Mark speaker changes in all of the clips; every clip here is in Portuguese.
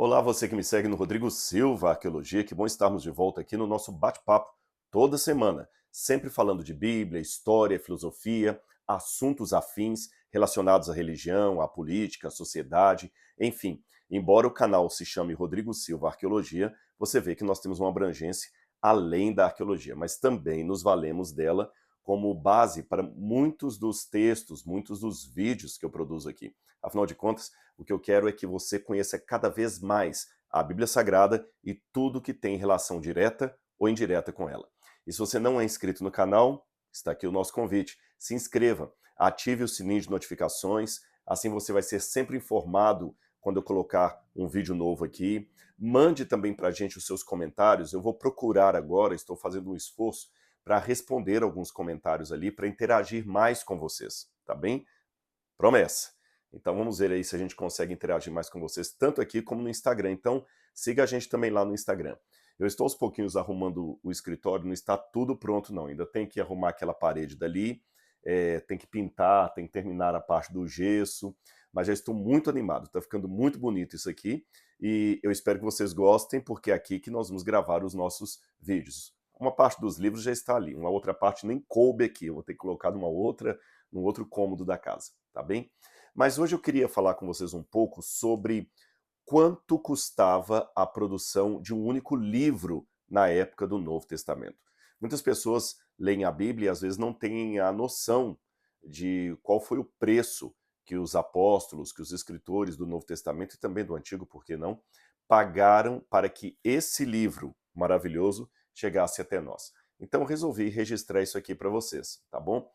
Speaker 1: Olá, você que me segue no Rodrigo Silva Arqueologia, que bom estarmos de volta aqui no nosso bate-papo toda semana, sempre falando de Bíblia, história, filosofia, assuntos afins relacionados à religião, à política, à sociedade, enfim. Embora o canal se chame Rodrigo Silva Arqueologia, você vê que nós temos uma abrangência além da arqueologia, mas também nos valemos dela como base para muitos dos textos, muitos dos vídeos que eu produzo aqui. Afinal de contas, o que eu quero é que você conheça cada vez mais a Bíblia Sagrada e tudo que tem relação direta ou indireta com ela. E se você não é inscrito no canal, está aqui o nosso convite. Se inscreva, ative o sininho de notificações, assim você vai ser sempre informado quando eu colocar um vídeo novo aqui. Mande também para a gente os seus comentários. Eu vou procurar agora, estou fazendo um esforço para responder alguns comentários ali, para interagir mais com vocês, tá bem? Promessa. Então vamos ver aí se a gente consegue interagir mais com vocês, tanto aqui como no Instagram. Então siga a gente também lá no Instagram. Eu estou aos pouquinhos arrumando o escritório, não está tudo pronto não, ainda tem que arrumar aquela parede dali, tem que pintar, tem que terminar a parte do gesso, mas já estou muito animado, está ficando muito bonito isso aqui, e eu espero que vocês gostem, porque é aqui que nós vamos gravar os nossos vídeos. Uma parte dos livros já está ali, uma outra parte nem coube aqui, eu vou ter que colocar num outro cômodo da casa, tá bem? Mas hoje eu queria falar com vocês um pouco sobre quanto custava a produção de um único livro na época do Novo Testamento. Muitas pessoas leem a Bíblia e às vezes não têm a noção de qual foi o preço que os apóstolos, que os escritores do Novo Testamento e também do Antigo, por que não, pagaram para que esse livro maravilhoso chegasse até nós. Então resolvi registrar isso aqui para vocês, tá bom?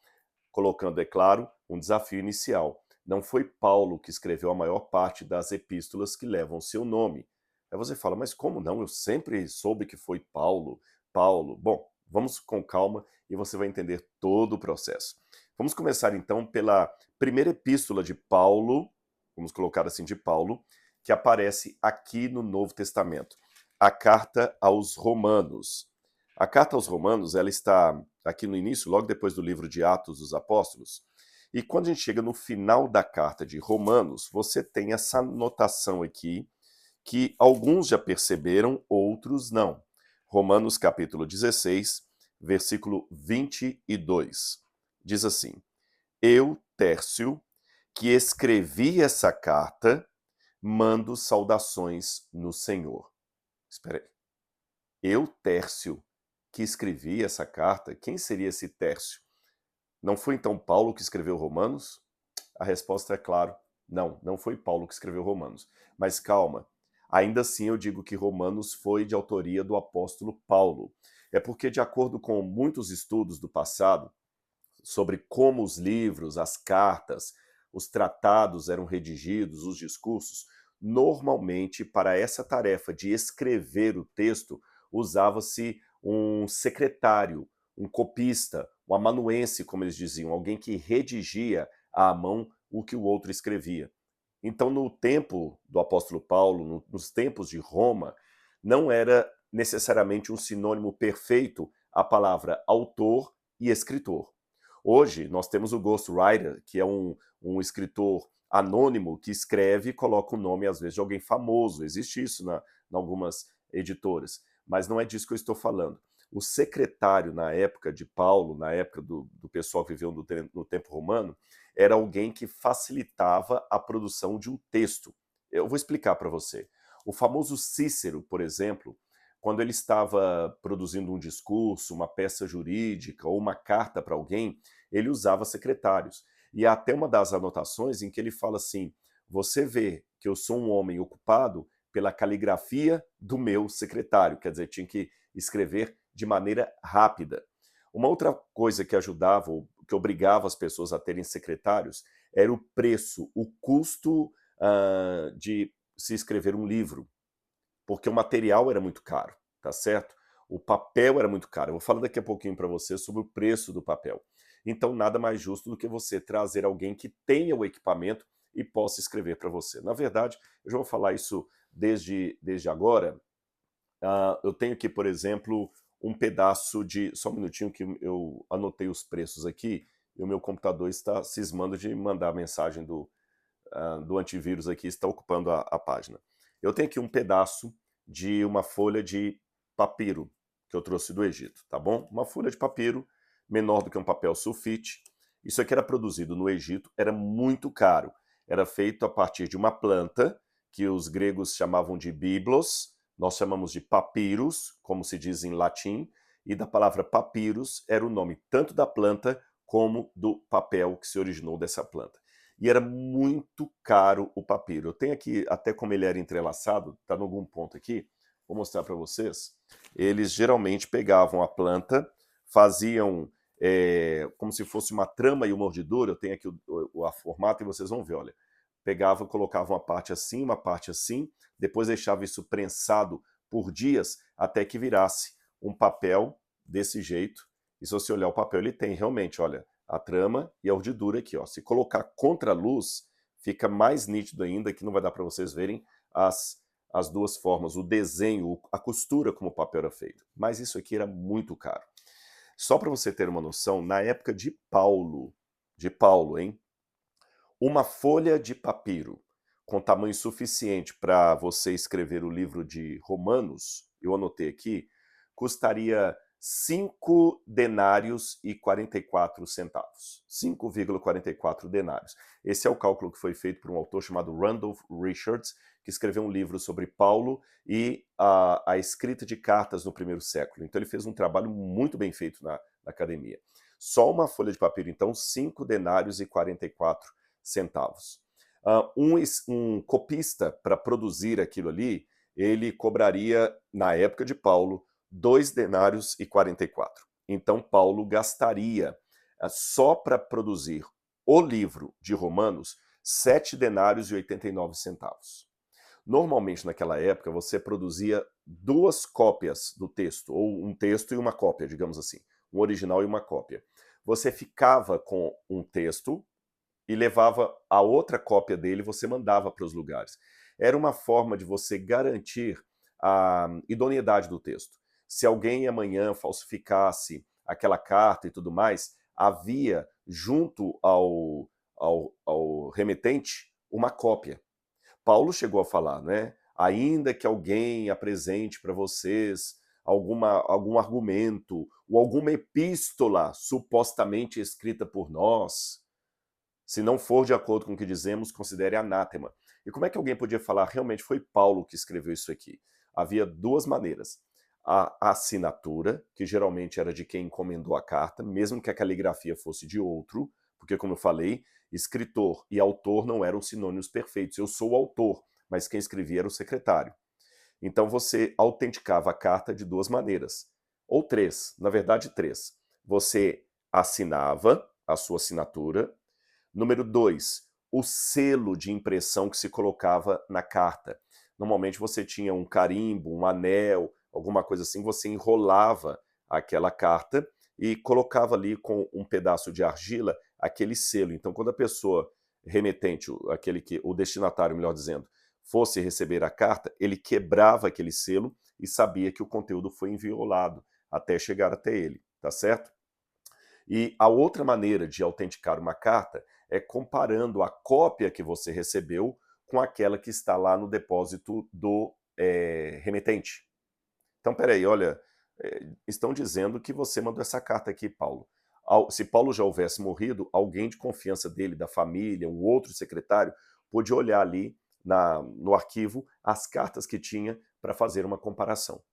Speaker 1: Colocando, é claro, um desafio inicial. Não foi Paulo que escreveu a maior parte das epístolas que levam seu nome. Aí você fala, mas como não? Eu sempre soube que foi Paulo. Paulo. Bom, vamos com calma e você vai entender todo o processo. Vamos começar então pela primeira epístola de Paulo, vamos colocar assim de Paulo, que aparece aqui no Novo Testamento, a carta aos Romanos. A carta aos Romanos, ela está aqui no início, logo depois do livro de Atos dos Apóstolos, e quando a gente chega no final da carta de Romanos, você tem essa anotação aqui, que alguns já perceberam, outros não. Romanos capítulo 16, versículo 22. Diz assim: Eu, Tércio, que escrevi essa carta, mando saudações no Senhor. Espera aí. Eu, Tércio, que escrevi essa carta, quem seria esse Tércio? Não foi então Paulo que escreveu Romanos? A resposta é claro, não, não foi Paulo que escreveu Romanos. Mas calma, ainda assim eu digo que Romanos foi de autoria do apóstolo Paulo. É porque, de acordo com muitos estudos do passado, sobre como os livros, as cartas, os tratados eram redigidos, os discursos, normalmente para essa tarefa de escrever o texto, usava-se um secretário, um copista, um amanuense, como eles diziam, alguém que redigia à mão o que o outro escrevia. Então, no tempo do apóstolo Paulo, nos tempos de Roma, não era necessariamente um sinônimo perfeito a palavra autor e escritor. Hoje, nós temos o ghostwriter, que é um escritor anônimo que escreve e coloca o nome, às vezes, de alguém famoso. Existe isso em algumas editoras, mas não é disso que eu estou falando. O secretário, na época de Paulo, na época do pessoal que viveu no tempo romano, era alguém que facilitava a produção de um texto. Eu vou explicar para você. O famoso Cícero, por exemplo, quando ele estava produzindo um discurso, uma peça jurídica ou uma carta para alguém, ele usava secretários. E há até uma das anotações em que ele fala assim: você vê que eu sou um homem ocupado pela caligrafia do meu secretário, quer dizer, tinha que escrever de maneira rápida. Uma outra coisa que ajudava, ou que obrigava as pessoas a terem secretários, era o preço, o custo de se escrever um livro, porque o material era muito caro, tá certo? O papel era muito caro. Eu vou falar daqui a pouquinho para você sobre o preço do papel. Então, nada mais justo do que você trazer alguém que tenha o equipamento e possa escrever para você. Na verdade, eu já vou falar isso desde agora. Eu tenho aqui, por exemplo, um pedaço de... Só um minutinho que eu anotei os preços aqui e o meu computador está cismando de mandar a mensagem do antivírus aqui, está ocupando a página. Eu tenho aqui um pedaço de uma folha de papiro que eu trouxe do Egito, tá bom? Uma folha de papiro menor do que um papel sulfite. Isso aqui era produzido no Egito, era muito caro. Era feito a partir de uma planta que os gregos chamavam de biblos, nós chamamos de papyrus, como se diz em latim, e da palavra papyrus era o nome tanto da planta como do papel que se originou dessa planta. E era muito caro o papiro. Eu tenho aqui até como ele era entrelaçado, está em algum ponto aqui, vou mostrar para vocês. Eles geralmente pegavam a planta, faziam como se fosse uma trama e uma mordidura, eu tenho aqui o formato e vocês vão ver, olha. Pegavam, colocavam uma parte assim, depois deixava isso prensado por dias até que virasse um papel desse jeito. E se você olhar o papel, ele tem realmente, olha, a trama e a urdidura aqui, ó. Se colocar contra a luz, fica mais nítido ainda, que não vai dar para vocês verem as duas formas, o desenho, a costura como o papel era feito. Mas isso aqui era muito caro. Só para você ter uma noção, na época de Paulo, hein? Uma folha de papiro com tamanho suficiente para você escrever o livro de Romanos, eu anotei aqui, custaria 5 denários e 44 centavos. 5,44 denários. Esse é o cálculo que foi feito por um autor chamado Randolph Richards, que escreveu um livro sobre Paulo e a escrita de cartas no primeiro século. Então ele fez um trabalho muito bem feito na academia. Só uma folha de papiro, então, 5 denários e 44 centavos. Um copista, para produzir aquilo ali, ele cobraria, na época de Paulo, 2 denários e 44. Então, Paulo gastaria, só para produzir o livro de Romanos, 7 denários e 89 centavos. Normalmente, naquela época, você produzia 2 cópias do texto, ou um texto e uma cópia, digamos assim, um original e uma cópia. Você ficava com um texto e levava a outra cópia dele, você mandava para os lugares. Era uma forma de você garantir a idoneidade do texto. Se alguém amanhã falsificasse aquela carta e tudo mais, havia junto ao remetente uma cópia. Paulo chegou a falar, né? Ainda que alguém apresente para vocês algum argumento ou alguma epístola supostamente escrita por nós, se não for de acordo com o que dizemos, considere anátema. E como é que alguém podia falar, realmente foi Paulo que escreveu isso aqui? Havia 2 maneiras. A assinatura, que geralmente era de quem encomendou a carta, mesmo que a caligrafia fosse de outro, porque, como eu falei, escritor e autor não eram sinônimos perfeitos. Eu sou o autor, mas quem escrevia era o secretário. Então você autenticava a carta de 2 maneiras. Ou 3, na verdade 3. Você assinava a sua assinatura. Número 2, o selo de impressão que se colocava na carta. Normalmente você tinha um carimbo, um anel, alguma coisa assim, você enrolava aquela carta e colocava ali com um pedaço de argila aquele selo. Então, quando a pessoa remetente, o destinatário, melhor dizendo, fosse receber a carta, ele quebrava aquele selo e sabia que o conteúdo foi inviolado até chegar até ele, tá certo? E a outra maneira de autenticar uma carta é comparando a cópia que você recebeu com aquela que está lá no depósito do remetente. Então, peraí, olha, estão dizendo que você mandou essa carta aqui, Paulo. Se Paulo já houvesse morrido, alguém de confiança dele, da família, um outro secretário, pôde olhar ali no arquivo as cartas que tinha para fazer uma comparação.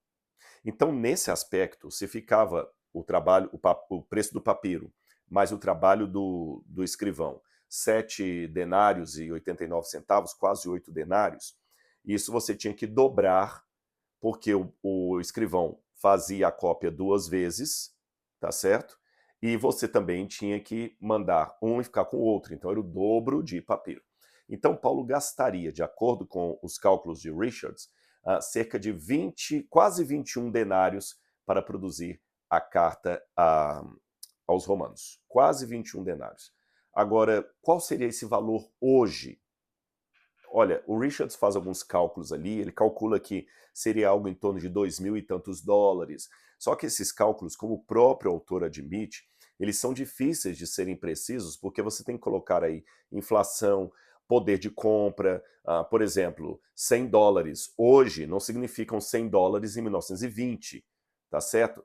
Speaker 1: Então, nesse aspecto, se ficava o preço do papiro, mais o trabalho do escrivão, 7 denários e 89 centavos, quase 8 denários, isso você tinha que dobrar, porque o escrivão fazia a cópia 2 vezes, tá certo? E você também tinha que mandar um e ficar com o outro, então era o dobro de papiro. Então Paulo gastaria, de acordo com os cálculos de Richards, cerca de quase 21 denários para produzir a carta aos romanos. Quase 21 denários. Agora, qual seria esse valor hoje? Olha, o Richards faz alguns cálculos ali, ele calcula que seria algo em torno de 2.000 e tantos dólares. Só que esses cálculos, como o próprio autor admite, eles são difíceis de serem precisos porque você tem que colocar aí inflação. poder de compra. Por exemplo, $100 hoje não significam $100 em 1920, tá certo?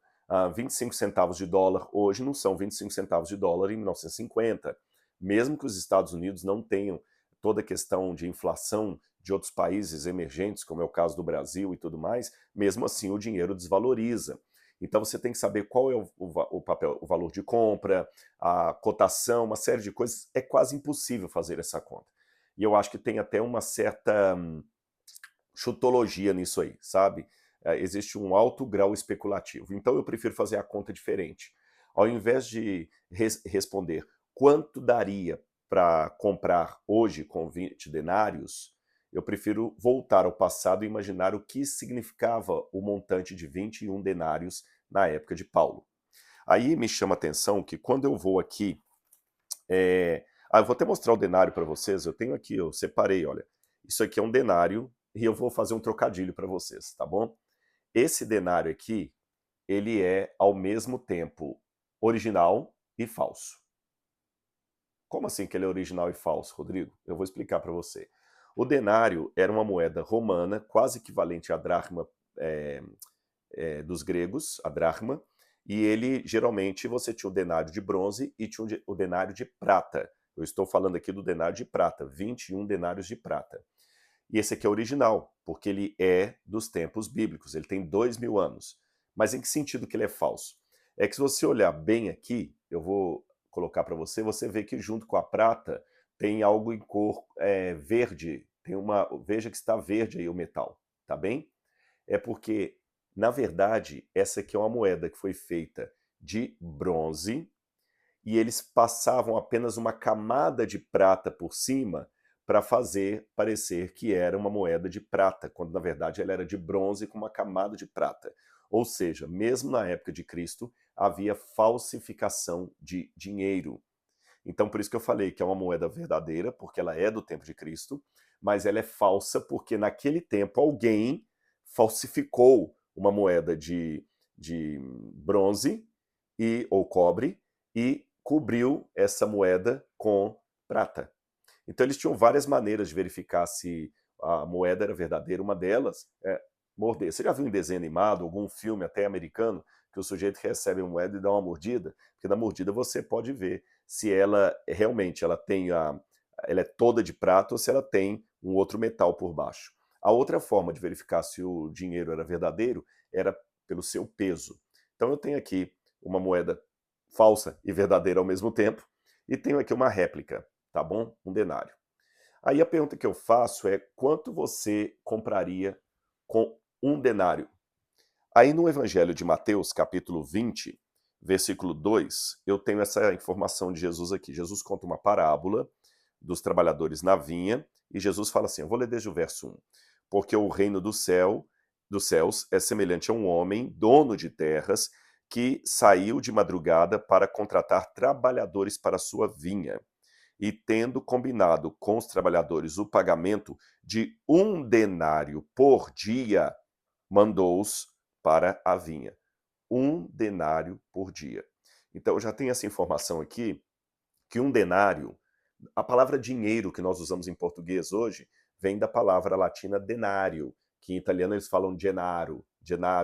Speaker 1: 25 centavos de dólar hoje não são 25 centavos de dólar em 1950. Mesmo que os Estados Unidos não tenham toda a questão de inflação de outros países emergentes, como é o caso do Brasil e tudo mais, mesmo assim o dinheiro desvaloriza. Então você tem que saber qual é o papel, o valor de compra, a cotação, uma série de coisas. É quase impossível fazer essa conta. E eu acho que tem até uma certa chutologia nisso aí, sabe? Existe um alto grau especulativo. Então eu prefiro fazer a conta diferente. Ao invés de responder quanto daria para comprar hoje com 20 denários, eu prefiro voltar ao passado e imaginar o que significava o montante de 21 denários na época de Paulo. Aí me chama a atenção que quando eu vou aqui, eu vou até mostrar o denário para vocês, eu tenho aqui, eu separei, olha, isso aqui é um denário e eu vou fazer um trocadilho para vocês, tá bom? Esse denário aqui, ele é ao mesmo tempo original e falso. Como assim que ele é original e falso, Rodrigo? Eu vou explicar para você. O denário era uma moeda romana, quase equivalente à dracma dos gregos, a dracma, e ele, geralmente, você tinha o denário de bronze e tinha o denário de prata. Eu estou falando aqui do denário de prata, 21 denários de prata. E esse aqui é original, porque ele é dos tempos bíblicos, ele tem 2000 anos. Mas em que sentido que ele é falso? É que se você olhar bem aqui, eu vou colocar para você, você vê que junto com a prata tem algo em cor verde, veja que está verde aí o metal, tá bem? É porque, na verdade, essa aqui é uma moeda que foi feita de bronze e eles passavam apenas uma camada de prata por cima para fazer parecer que era uma moeda de prata, quando na verdade ela era de bronze com uma camada de prata. Ou seja, mesmo na época de Cristo, havia falsificação de dinheiro. Então, por isso que eu falei que é uma moeda verdadeira, porque ela é do tempo de Cristo, mas ela é falsa porque naquele tempo alguém falsificou uma moeda de bronze ou cobre e cobriu essa moeda com prata. Então eles tinham várias maneiras de verificar se a moeda era verdadeira. Uma delas é morder. Você já viu em desenho animado, algum filme até americano, que o sujeito recebe uma moeda e dá uma mordida? Porque na mordida você pode ver se ela realmente ela é toda de prata ou se ela tem um outro metal por baixo. A outra forma de verificar se o dinheiro era verdadeiro era pelo seu peso. Então eu tenho aqui uma moeda falsa e verdadeira ao mesmo tempo e tenho aqui uma réplica, tá bom? Um denário. Aí a pergunta que eu faço é quanto você compraria com um denário? Aí no Evangelho de Mateus, capítulo 20, versículo 2, eu tenho essa informação de Jesus aqui. Jesus conta uma parábola dos trabalhadores na vinha, e Jesus fala assim, eu vou ler desde o verso 1. Porque o reino dos céus é semelhante a um homem, dono de terras, que saiu de madrugada para contratar trabalhadores para a sua vinha. E tendo combinado com os trabalhadores o pagamento de 1 denário por dia, mandou-os para a vinha. 1 denário por dia. Então, já tem essa informação aqui, que 1 denário, a palavra dinheiro que nós usamos em português hoje, vem da palavra latina denário, que em italiano eles falam denaro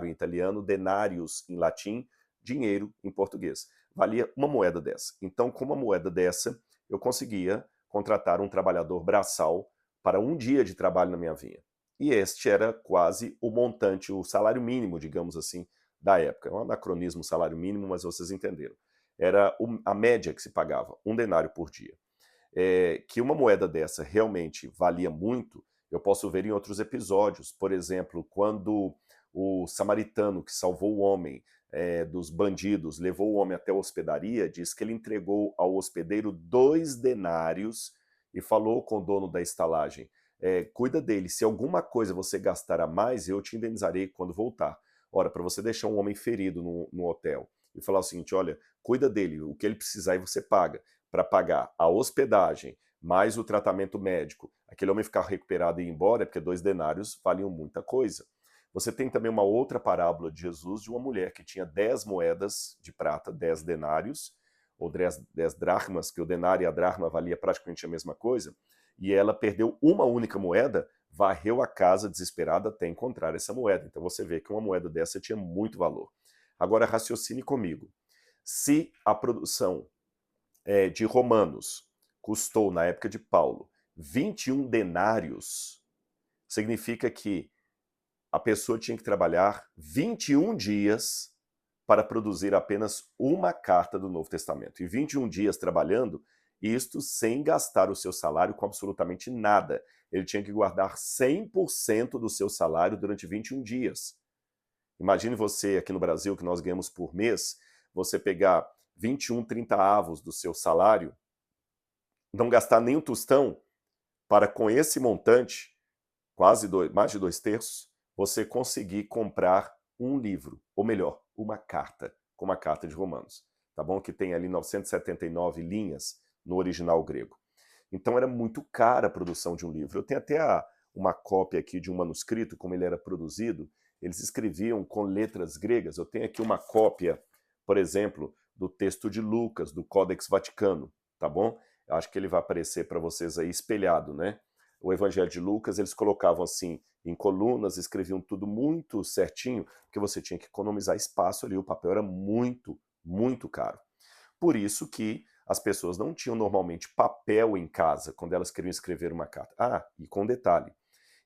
Speaker 1: em italiano, denarius em latim, dinheiro em português. Valia uma moeda dessa. Então, com uma moeda dessa, eu conseguia contratar um trabalhador braçal para um dia de trabalho na minha vinha. E este era quase o montante, o salário mínimo, digamos assim, da época. É um anacronismo salário mínimo, mas vocês entenderam. Era a média que se pagava, 1 denário por dia. Que uma moeda dessa realmente valia muito, eu posso ver em outros episódios. Por exemplo, quando o samaritano que salvou o homem dos bandidos, levou o homem até a hospedaria, diz que ele entregou ao hospedeiro 2 denários e falou com o dono da estalagem, cuida dele, se alguma coisa você gastar a mais, eu te indenizarei quando voltar. Ora, para você deixar um homem ferido no hotel e falar o seguinte, olha, cuida dele, o que ele precisar e você paga, para pagar a hospedagem, mais o tratamento médico, aquele homem ficar recuperado e ir embora, é porque 2 denários valiam muita coisa. Você tem também uma outra parábola de Jesus de uma mulher que tinha 10 moedas de prata, 10 denários, ou 10 dracmas, que o denário e a dracma valia praticamente a mesma coisa, e ela perdeu uma única moeda, varreu a casa desesperada até encontrar essa moeda. Então você vê que uma moeda dessa tinha muito valor. Agora raciocine comigo. Se a produção de Romanos custou, na época de Paulo, 21 denários, significa que a pessoa tinha que trabalhar 21 dias para produzir apenas uma carta do Novo Testamento. E 21 dias trabalhando, isto sem gastar o seu salário com absolutamente nada. Ele tinha que guardar 100% do seu salário durante 21 dias. Imagine você aqui no Brasil, que nós ganhamos por mês, você pegar 21, 30 avos do seu salário, não gastar nem um tostão, para com esse montante, mais de 2/3, você conseguir comprar um livro, ou melhor, uma carta, como a carta de Romanos, tá bom? Que tem ali 979 linhas no original grego. Então era muito cara a produção de um livro. Eu tenho até uma cópia aqui de um manuscrito, como ele era produzido. Eles escreviam com letras gregas. Eu tenho aqui uma cópia, por exemplo, do texto de Lucas, do Codex Vaticano, tá bom? Eu acho que ele vai aparecer para vocês aí espelhado, né? O Evangelho de Lucas, eles colocavam assim, em colunas, escreviam tudo muito certinho, porque você tinha que economizar espaço ali, o papel era muito, muito caro. Por isso que as pessoas não tinham normalmente papel em casa quando elas queriam escrever uma carta. Ah, e com detalhe,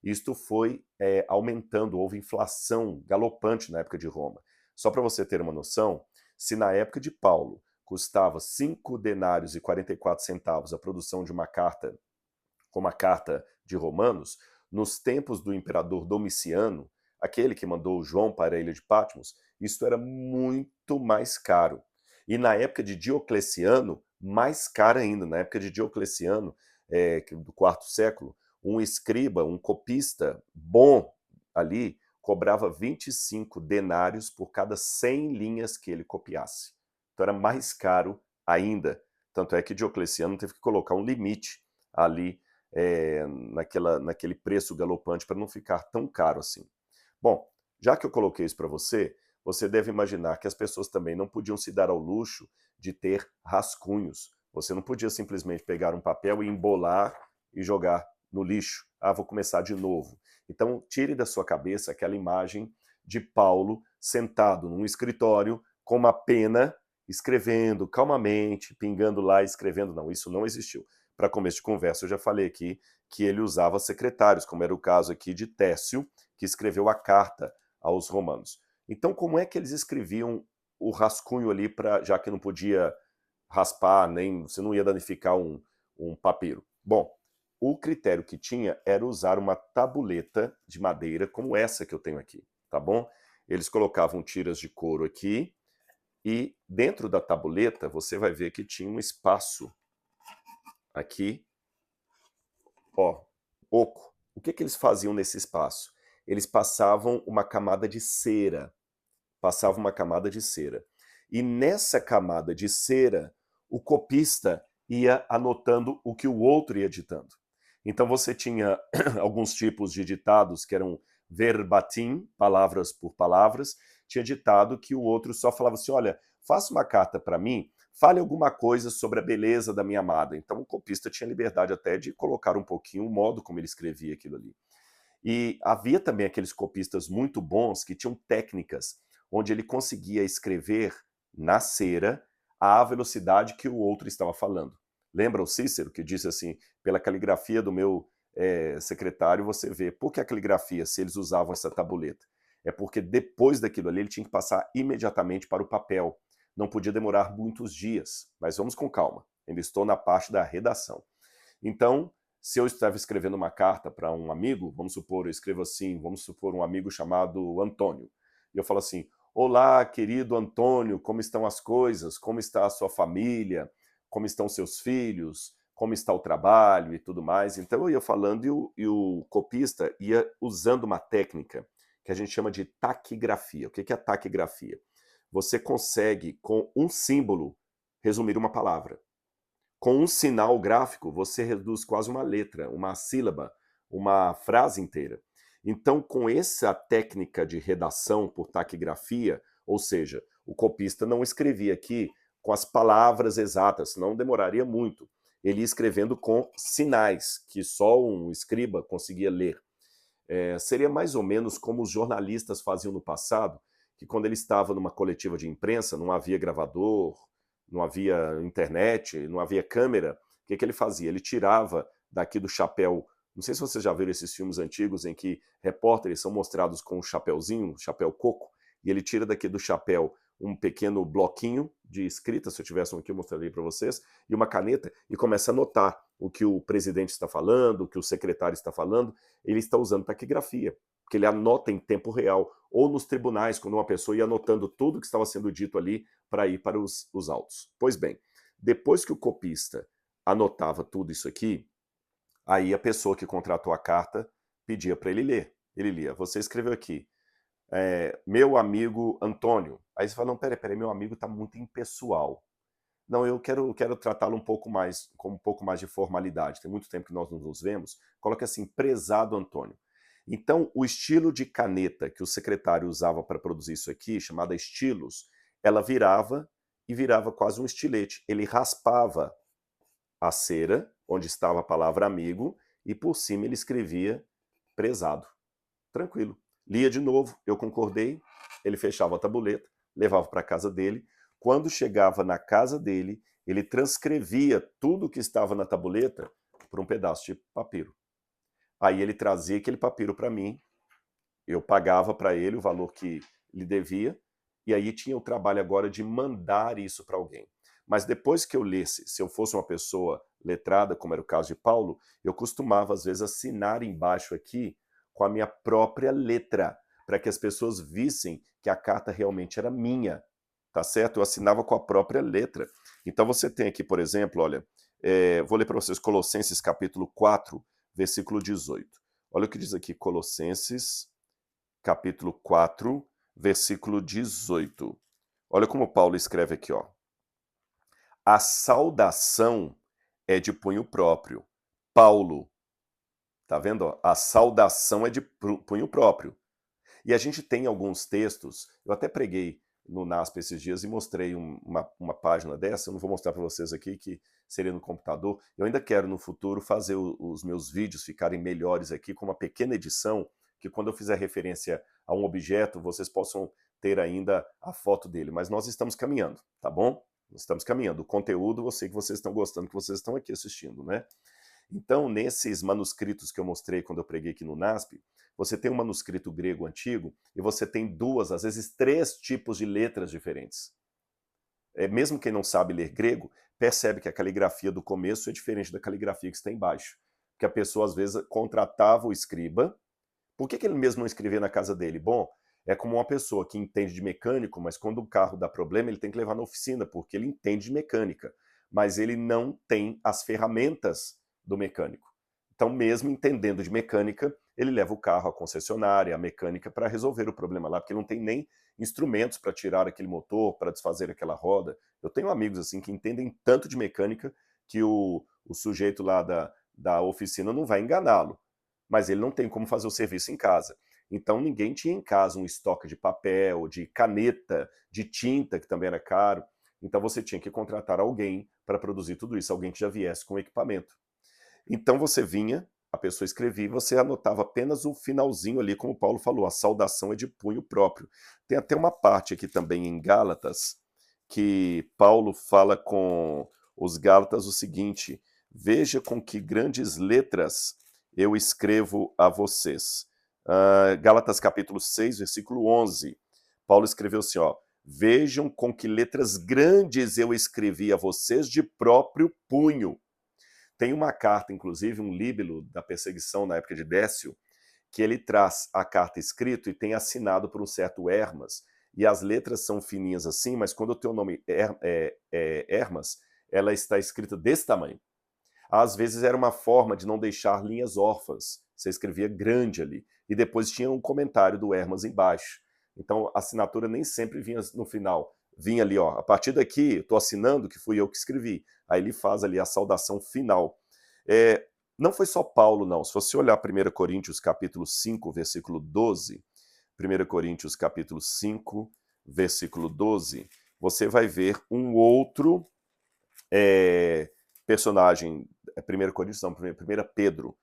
Speaker 1: isto foi aumentando, houve inflação galopante na época de Roma. Só para você ter uma noção, se na época de Paulo custava 5 denários e 44 centavos a produção de uma carta, como a carta de Romanos, nos tempos do imperador Domiciano, aquele que mandou João para a ilha de Patmos, isso era muito mais caro. E na época de Diocleciano, mais caro ainda. Na época de Diocleciano, do quarto século, um escriba, um copista bom ali, cobrava 25 denários por cada 100 linhas que ele copiasse. Então era mais caro ainda. Tanto é que Diocleciano teve que colocar um limite ali naquele preço galopante para não ficar tão caro assim. Bom, já que eu coloquei isso para você, você deve imaginar que as pessoas também não podiam se dar ao luxo de ter rascunhos. Você não podia simplesmente pegar um papel e embolar e jogar no lixo. Ah, vou começar de novo. Então, tire da sua cabeça aquela imagem de Paulo sentado num escritório com uma pena, escrevendo calmamente, pingando lá, escrevendo. Não, isso não existiu. Para começo de conversa, eu já falei aqui que ele usava secretários, como era o caso aqui de Técio, que escreveu a carta aos romanos. Então, como é que eles escreviam o rascunho ali, já que não podia raspar, nem você não ia danificar um papiro? Bom, o critério que tinha era usar uma tabuleta de madeira, como essa que eu tenho aqui, tá bom? Eles colocavam tiras de couro aqui, e dentro da tabuleta você vai ver que tinha um espaço aqui, ó, oco. O que eles faziam nesse espaço? Eles passavam uma camada de cera. E nessa camada de cera, o copista ia anotando o que o outro ia ditando. Então você tinha alguns tipos de ditados que eram verbatim, palavras por palavras. Tinha ditado que o outro só falava assim, olha, faça uma carta para mim, fale alguma coisa sobre a beleza da minha amada. Então o copista tinha liberdade até de colocar um pouquinho o modo como ele escrevia aquilo ali. E havia também aqueles copistas muito bons que tinham técnicas onde ele conseguia escrever na cera à velocidade que o outro estava falando. Lembra o Cícero que disse assim, pela caligrafia do meu secretário você vê, por que a caligrafia, se eles usavam essa tabuleta? É porque depois daquilo ali ele tinha que passar imediatamente para o papel. Não podia demorar muitos dias, mas vamos com calma, ainda estou na parte da redação. Então, se eu estava escrevendo uma carta para um amigo, vamos supor, eu escrevo assim, vamos supor um amigo chamado Antônio, e eu falo assim, olá, querido Antônio, como estão as coisas? Como está a sua família? Como estão seus filhos? Como está o trabalho e tudo mais? Então eu ia falando e o copista ia usando uma técnica que a gente chama de taquigrafia. O que é a taquigrafia? Você consegue, com um símbolo, resumir uma palavra. Com um sinal gráfico, você reduz quase uma letra, uma sílaba, uma frase inteira. Então, com essa técnica de redação por taquigrafia, ou seja, o copista não escrevia aqui com as palavras exatas, senão demoraria muito. ele ia escrevendo com sinais, que só um escriba conseguia ler. Seria mais ou menos como os jornalistas faziam no passado, que quando ele estava numa coletiva de imprensa, não havia gravador, não havia internet, não havia câmera, o que ele fazia? Ele tirava daqui do chapéu, não sei se vocês já viram esses filmes antigos em que repórteres são mostrados com um chapéuzinho, um chapéu coco, e ele tira daqui do chapéu um pequeno bloquinho de escrita, se eu tivesse um aqui eu mostraria para vocês, e uma caneta, e começa a anotar o que o presidente está falando, o que o secretário está falando. Ele está usando taquigrafia, porque ele anota em tempo real, ou nos tribunais, quando uma pessoa ia anotando tudo que estava sendo dito ali para ir para os autos. Pois bem, depois que o copista anotava tudo isso aqui, aí a pessoa que contratou a carta pedia para ele ler. Ele lia, você escreveu aqui, meu amigo Antônio. Aí você fala, não, peraí, meu amigo está muito impessoal. Não, eu quero tratá-lo um pouco mais, com um pouco mais de formalidade. Tem muito tempo que nós não nos vemos. Coloca assim, prezado Antônio. Então, o estilo de caneta que o secretário usava para produzir isso aqui, chamada estilos, ela virava e virava quase um estilete. Ele raspava a cera, onde estava a palavra amigo, e por cima ele escrevia prezado. Tranquilo. Lia de novo, eu concordei, ele fechava a tabuleta, levava para a casa dele. Quando chegava na casa dele, ele transcrevia tudo que estava na tabuleta por um pedaço de papiro. Aí ele trazia aquele papiro para mim, eu pagava para ele o valor que lhe devia, e aí tinha o trabalho agora de mandar isso para alguém. Mas depois que eu lesse, se eu fosse uma pessoa letrada, como era o caso de Paulo, eu costumava às vezes assinar embaixo aqui com a minha própria letra, para que as pessoas vissem que a carta realmente era minha, tá certo? Eu assinava com a própria letra. Então você tem aqui, por exemplo, olha, vou ler para vocês Colossenses capítulo 4, versículo 18. Olha o que diz aqui, Colossenses capítulo 4, versículo 18. Olha como Paulo escreve aqui, ó. A saudação é de punho próprio. Paulo, tá vendo? Ó? A saudação é de punho próprio. E a gente tem alguns textos, eu até preguei no NASP esses dias e mostrei uma página dessa, eu não vou mostrar para vocês aqui, que seria no computador. Eu ainda quero no futuro fazer os meus vídeos ficarem melhores aqui, com uma pequena edição, que quando eu fizer referência a um objeto, vocês possam ter ainda a foto dele. Mas nós estamos caminhando, tá bom? Nós estamos caminhando. O conteúdo, eu sei que vocês estão gostando, que vocês estão aqui assistindo, né? Então, nesses manuscritos que eu mostrei quando eu preguei aqui no NASP, você tem um manuscrito grego antigo e você tem duas, às vezes três tipos de letras diferentes. Mesmo quem não sabe ler grego, percebe que a caligrafia do começo é diferente da caligrafia que está embaixo. Porque a pessoa, às vezes, contratava o escriba. Por que ele mesmo não escrevia na casa dele? Bom, é como uma pessoa que entende de mecânico, mas quando o carro dá problema, ele tem que levar na oficina, porque ele entende de mecânica. Mas ele não tem as ferramentas do mecânico. Então, mesmo entendendo de mecânica, ele leva o carro à concessionária, à mecânica, para resolver o problema lá, porque não tem nem instrumentos para tirar aquele motor, para desfazer aquela roda. Eu tenho amigos assim que entendem tanto de mecânica que o sujeito lá da oficina não vai enganá-lo, mas ele não tem como fazer o serviço em casa. Então ninguém tinha em casa um estoque de papel, de caneta, de tinta, que também era caro. Então você tinha que contratar alguém para produzir tudo isso, alguém que já viesse com equipamento. Então você vinha, a pessoa escrevia e você anotava apenas o finalzinho ali, como o Paulo falou, a saudação é de punho próprio. Tem até uma parte aqui também em Gálatas, que Paulo fala com os Gálatas o seguinte: veja com que grandes letras eu escrevo a vocês. Gálatas capítulo 6, versículo 11. Paulo escreveu assim, ó, vejam com que letras grandes eu escrevi a vocês de próprio punho. Tem uma carta, inclusive, um líbilo da perseguição na época de Décio, que ele traz a carta escrito e tem assinado por um certo Hermas, e as letras são fininhas assim, mas quando o teu nome é Hermas, ela está escrita desse tamanho. Às vezes era uma forma de não deixar linhas órfãs, você escrevia grande ali, e depois tinha um comentário do Hermas embaixo. Então a assinatura nem sempre vinha no final, vinha ali, ó, a partir daqui, estou assinando que fui eu que escrevi. Aí ele faz ali a saudação final. Não foi só Paulo, não. Se você olhar 1 Coríntios capítulo 5, versículo 12, 1 Coríntios capítulo 5, versículo 12, você vai ver um outro personagem, 1 Coríntios não, 1 Pedro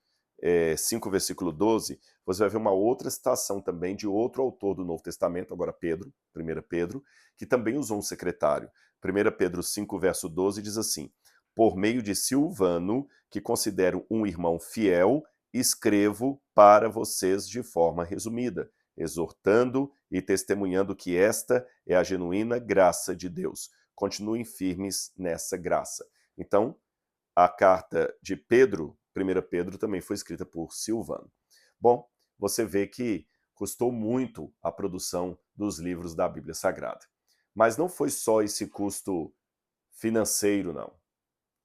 Speaker 1: 5, versículo 12, você vai ver uma outra citação também de outro autor do Novo Testamento, agora Pedro, 1 Pedro, que também usou um secretário. 1 Pedro 5, verso 12 diz assim: por meio de Silvano, que considero um irmão fiel, escrevo para vocês de forma resumida, exortando e testemunhando que esta é a genuína graça de Deus. Continuem firmes nessa graça. Então, a carta de Pedro, 1 Pedro, também foi escrita por Silvano. Bom, você vê que custou muito a produção dos livros da Bíblia Sagrada. Mas não foi só esse custo financeiro, não.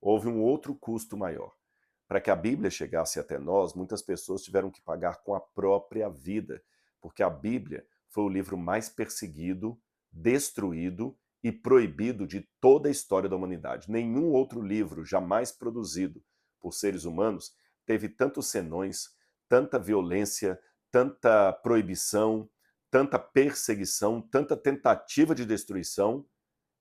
Speaker 1: Houve um outro custo maior. Para que a Bíblia chegasse até nós, muitas pessoas tiveram que pagar com a própria vida, porque a Bíblia foi o livro mais perseguido, destruído e proibido de toda a história da humanidade. Nenhum outro livro jamais produzido por seres humanos teve tantos senões, tanta violência, tanta proibição, tanta perseguição, tanta tentativa de destruição,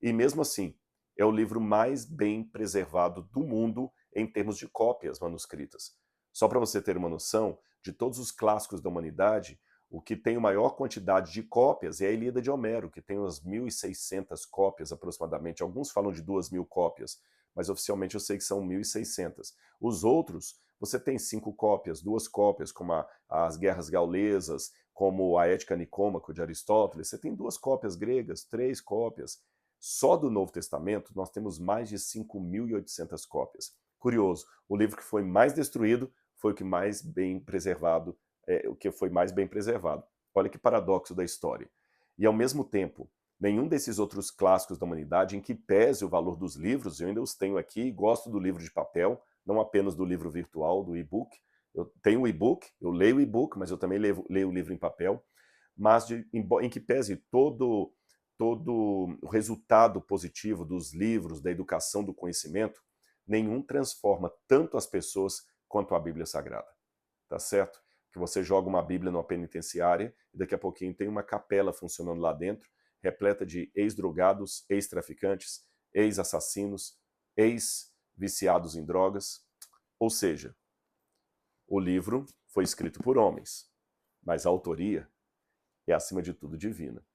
Speaker 1: e mesmo assim, é o livro mais bem preservado do mundo em termos de cópias manuscritas. Só para você ter uma noção, de todos os clássicos da humanidade, o que tem a maior quantidade de cópias é a Ilíada de Homero, que tem umas 1.600 cópias aproximadamente. Alguns falam de 2.000 cópias, mas oficialmente eu sei que são 1.600. Os outros, você tem 5 cópias, 2 cópias, como as Guerras Gaulesas, como a Ética Nicômaco de Aristóteles. Você tem 2 cópias gregas, 3 cópias. Só do Novo Testamento, nós temos mais de 5.800 cópias. Curioso, o livro que foi mais destruído foi o que mais bem preservado, o que foi mais bem preservado. Olha que paradoxo da história. E ao mesmo tempo, nenhum desses outros clássicos da humanidade, em que pese o valor dos livros, eu ainda os tenho aqui, gosto do livro de papel, não apenas do livro virtual, do e-book. Eu tenho o e-book, eu leio o e-book, mas eu também leio o livro em papel, mas em que pese todo o resultado positivo dos livros, da educação, do conhecimento, nenhum transforma tanto as pessoas quanto a Bíblia Sagrada. Tá certo? Que você joga uma Bíblia numa penitenciária e daqui a pouquinho tem uma capela funcionando lá dentro, repleta de ex-drogados, ex-traficantes, ex-assassinos, ex-viciados em drogas. Ou seja, o livro foi escrito por homens, mas a autoria é, acima de tudo, divina.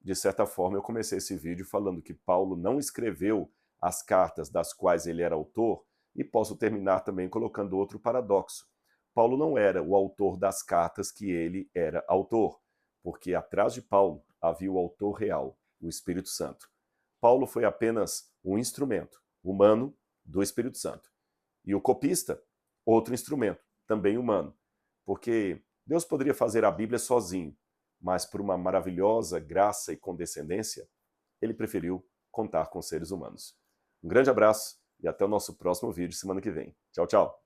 Speaker 1: De certa forma, eu comecei esse vídeo falando que Paulo não escreveu as cartas das quais ele era autor, e posso terminar também colocando outro paradoxo. Paulo não era o autor das cartas que ele era autor, porque atrás de Paulo havia o autor real, o Espírito Santo. Paulo foi apenas um instrumento humano do Espírito Santo. E o copista, outro instrumento, também humano. Porque Deus poderia fazer a Bíblia sozinho, mas por uma maravilhosa graça e condescendência, ele preferiu contar com seres humanos. Um grande abraço e até o nosso próximo vídeo semana que vem. Tchau, tchau!